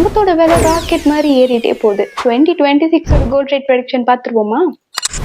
தங்கத்தோட விலை ராக்கெட் மாதிரி ஏறிட்டே போகுது. 2026 கோல்ட் ரேட் ப்ரெடிக்ஷன் பார்த்துருவோமா?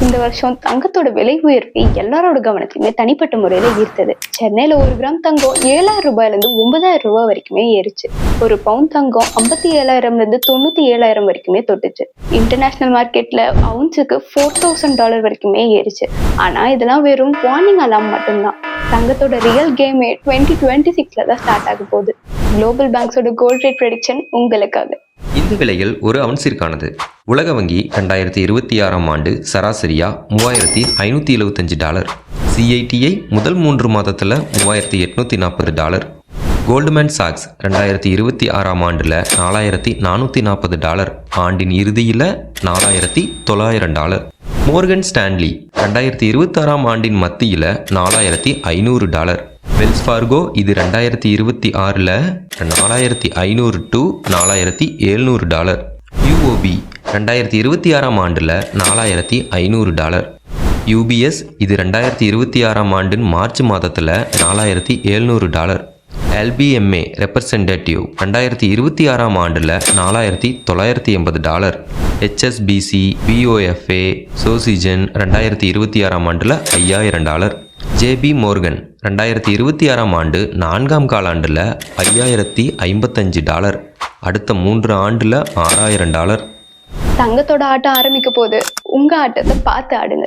இந்த வருஷம் தங்கத்தோட விலை உயர்வு எல்லாரோட கவனத்தையுமே தனிப்பட்ட முறையில ஈர்த்தது. சென்னையில 1 கிராம் தங்கம் 7,000 ரூபாயில இருந்து 9,000 ரூபாய் வரைக்குமே ஏறிச்சு. ஒரு பவுண்ட் தங்கம் 57,000 இருந்து 97,000 வரைக்குமே தொட்டுச்சு. இன்டர்நேஷனல் மார்க்கெட்ல அவுன்ஸுக்கு $4,000 வரைக்குமே ஏறிச்சு. ஆனா இதெல்லாம் வெறும் வார்னிங் அலாம் மட்டும்தான். தங்கத்தோட ரியல் கேமே 2026ல தான் ஸ்டார்ட் ஆக போகுது. குளோபல் பேங்க்ஸோட கோல்ட் ரேட் ப்ரெடிக்ஷன் உங்களுக்காக. இந்த விலையில் ஒரு அவுன்ஸிற்கானது உலக வங்கி 2026ஆம் ஆண்டு சராசரியா $3,575. CITI முதல் 3 மாதத்தில் $3,840. கோல்ட்மேன் சாக்ஸ் 2026ஆம் ஆண்டில் $4,440. ஆண்டின் இறுதியில் $4,900. மோர்கன் ஸ்டான்லி 2026ஆம் ஆண்டின் மத்தியில் $4,500. வெல்ஸ் ஃபார்கோ இது 2026ல் $4,500 to $4,700. UOB 2026ஆம் ஆண்டில் $4,500. UBS இது 2026ஆம் ஆண்டின் மார்ச் மாதத்தில் $4,700. LBMA ரெப்ரசன்டேட்டிவ் 2026ஆம் ஆண்டில் $4,980. HSBC BOFA சோசிஜன் 2026ஆம் ஆண்டில் $5,000. JB மோர்கன் 2026ஆம் ஆண்டு 4ஆம் காலாண்டில் $5,055. அடுத்த 3 ஆண்டில் $6,000. தங்கத்தோட ஆட்டம் ஆரம்பிக்க போது உங்க ஆட்டத்தை பார்த்து ஆடுங்க.